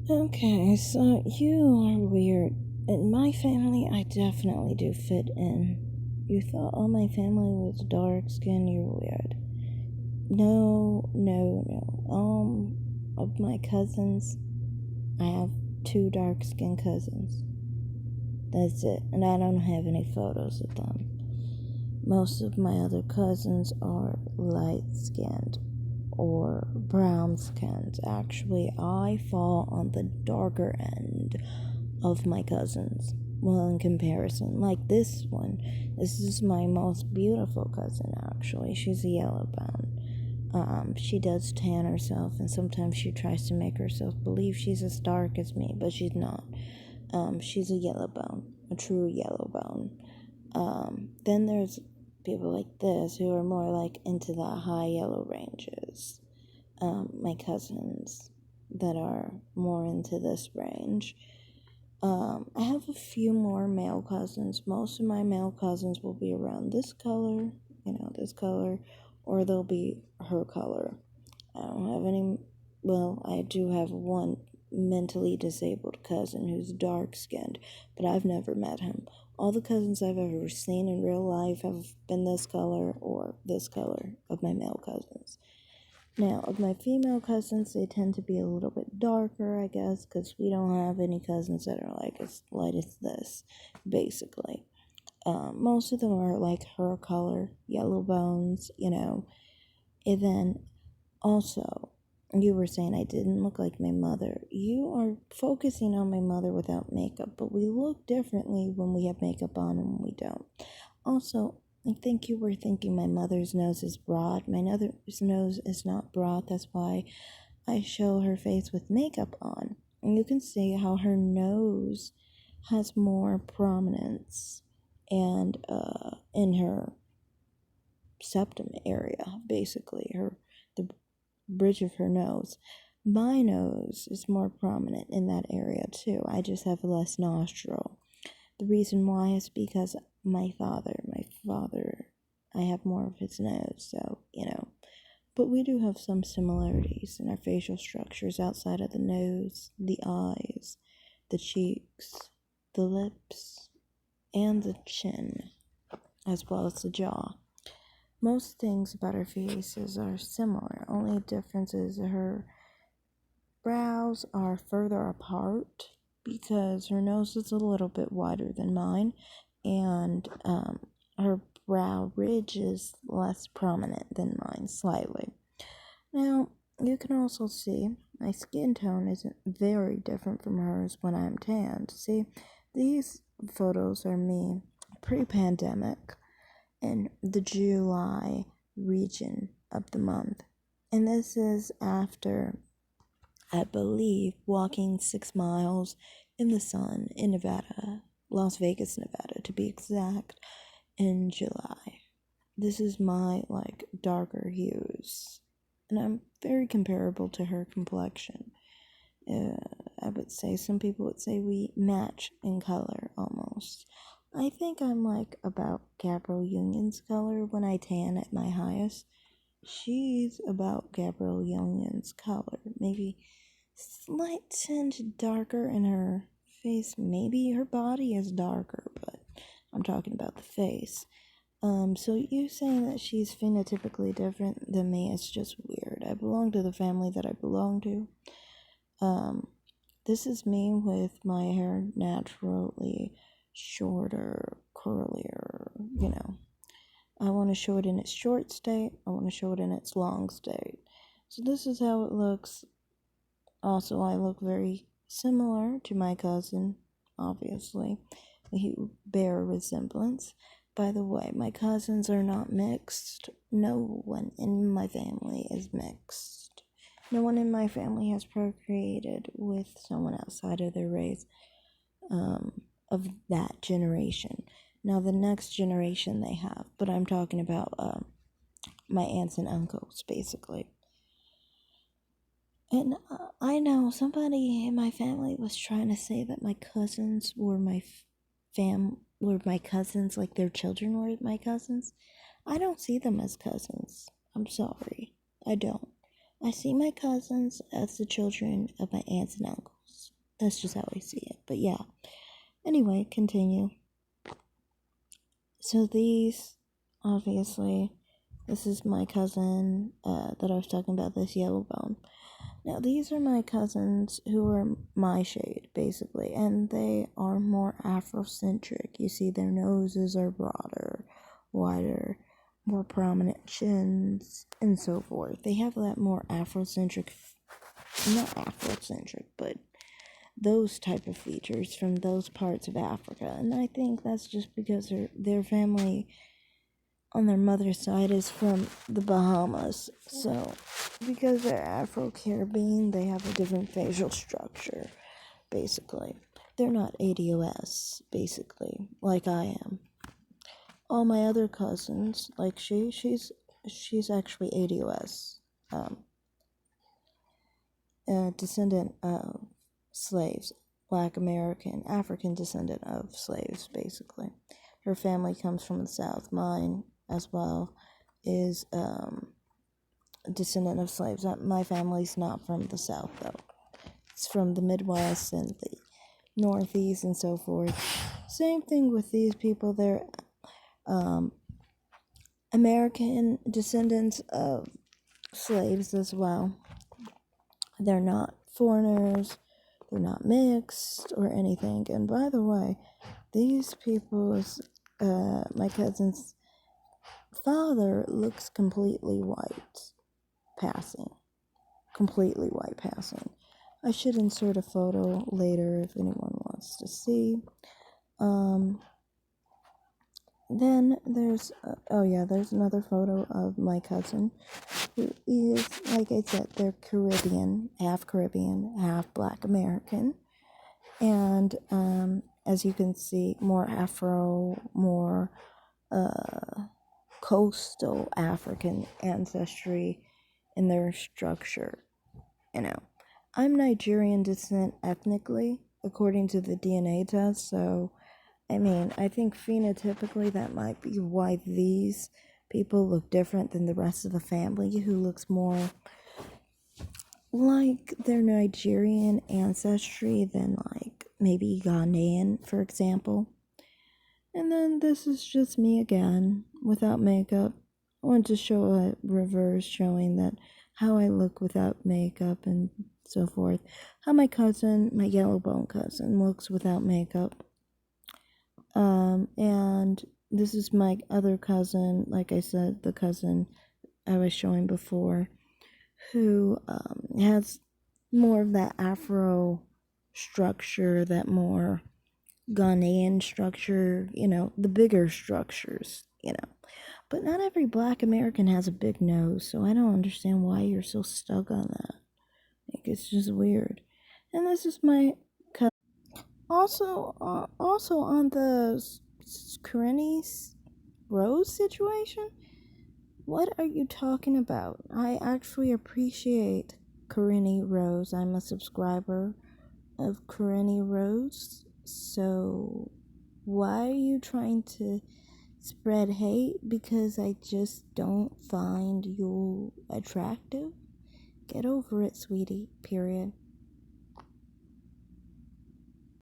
Okay, so you are weird. In my family, I definitely do fit in. You thought all my family was dark skinned, you're weird. No, no, no. Of my cousins, I have two dark skinned cousins. That's it. And I don't have any photos of them. Most of my other cousins are light skinned or brown skinned. Actually, I fall on the darker end of my cousins. Well, in comparison, like this one, this is my most beautiful cousin, actually. She's a yellow bone. She does tan herself, and sometimes she tries to make herself believe she's as dark as me, but she's not. She's a yellow bone, a true yellow bone. Then there's people like this who are more like into the high yellow ranges. My cousins that are more into this range. I have a few more male cousins. Most of my male cousins will be around this color, this color, or they'll be her color. I don't have any, well, I do have one mentally disabled cousin who's dark skinned, but I've never met him. All the cousins I've ever seen in real life have been this color or this color of my male cousins. Now, of my female cousins, they tend to be a little bit darker, I guess, because we don't have any cousins that are like as light as this, basically. Most of them are like her color, yellow bones, And then also, you were saying I didn't look like my mother. You are focusing on my mother without makeup, but we look differently when we have makeup on and when we don't. Also, I think you were thinking my mother's nose is broad. My mother's nose is not broad. That's why I show her face with makeup on. And you can see how her nose has more prominence and in her septum area, basically the bridge of her nose. My nose is more prominent in that area too. I just have less nostril. The reason why is because my father, I have more of his nose, so. But we do have some similarities in our facial structures outside of the nose, the eyes, the cheeks, the lips, and the chin, as well as the jaw. Most things about her faces are similar, only difference is her brows are further apart because her nose is a little bit wider than mine, and her brow ridge is less prominent than mine, slightly. Now, you can also see my skin tone isn't very different from hers when I'm tanned. See, these photos are me pre-pandemic in the July region of the month. And this is after, I believe, walking 6 miles in the sun in Nevada, Las Vegas, Nevada, to be exact, in July. This is my, darker hues. And I'm very comparable to her complexion. I would say, some people would say we match in color almost. I think I'm about Gabrielle Union's color when I tan at my highest. She's about Gabrielle Union's color, maybe slight tinge darker in her face. Maybe her body is darker, but I'm talking about the face. So you saying that she's phenotypically different than me is just weird. I belong to the family that I belong to. This is me with my hair naturally shorter, curlier, I want to show it in its short state. I want to show it in its long state. So this is how it looks. Also, I look very similar to my cousin, obviously. We bear a resemblance. By the way, my cousins are not mixed. No one in my family is mixed. No one in my family has procreated with someone outside of their race of that generation. Now, the next generation they have, but I'm talking about my aunts and uncles, basically. And I know somebody in my family was trying to say that my cousins were were my cousins, like their children were my cousins. I don't see them as cousins. I'm sorry. I don't. I see my cousins as the children of my aunts and uncles. That's just how I see it. But yeah. Anyway, continue. So these, obviously, this is my cousin that I was talking about, this yellow bone. Now, these are my cousins who are my shade, basically, and they are more Afrocentric. You see, their noses are broader, wider, more prominent chins, and so forth. They have that more Afrocentric, not Afrocentric, but those type of features from those parts of Africa. And I think that's just because their family on their mother's side is from the Bahamas. So, because they're Afro-Caribbean, they have a different facial structure, basically. They're not ADOS, basically, like I am. All my other cousins, like she's actually ADOS, a descendant of slaves, Black American, African descendant of slaves, basically. Her family comes from the South. Mine, as well, is a descendant of slaves. My family's not from the South, though. It's from the Midwest and the Northeast and so forth. Same thing with these people. They're American descendants of slaves as well. They're not foreigners. They're not mixed or anything. And by the way, these people's, my cousin's father looks completely white passing. Completely white passing. I should insert a photo later if anyone wants to see. Then there's, there's another photo of my cousin who is, like I said, they're Caribbean, half Black American. And as you can see, more Afro, more coastal African ancestry in their structure. I'm Nigerian descent ethnically, according to the DNA test, so I think phenotypically that might be why these people look different than the rest of the family, who looks more like their Nigerian ancestry than like maybe Ghanaian, for example. And then this is just me again, without makeup. I want to show a reverse showing that how I look without makeup and so forth. How my cousin, my yellow bone cousin, looks without makeup. And this is my other cousin, like I said, the cousin I was showing before, who has more of that Afro structure, that more Ghanaian structure, the bigger structures, But not every Black American has a big nose, so I don't understand why you're so stuck on that. Like, it's just weird. And this is my cousin. Also on the Karenni Rose situation, what are you talking about? I actually appreciate Karenni Rose. I'm a subscriber of Karenni Rose. So why are you trying to spread hate because I just don't find you attractive? Get over it, sweetie. Period.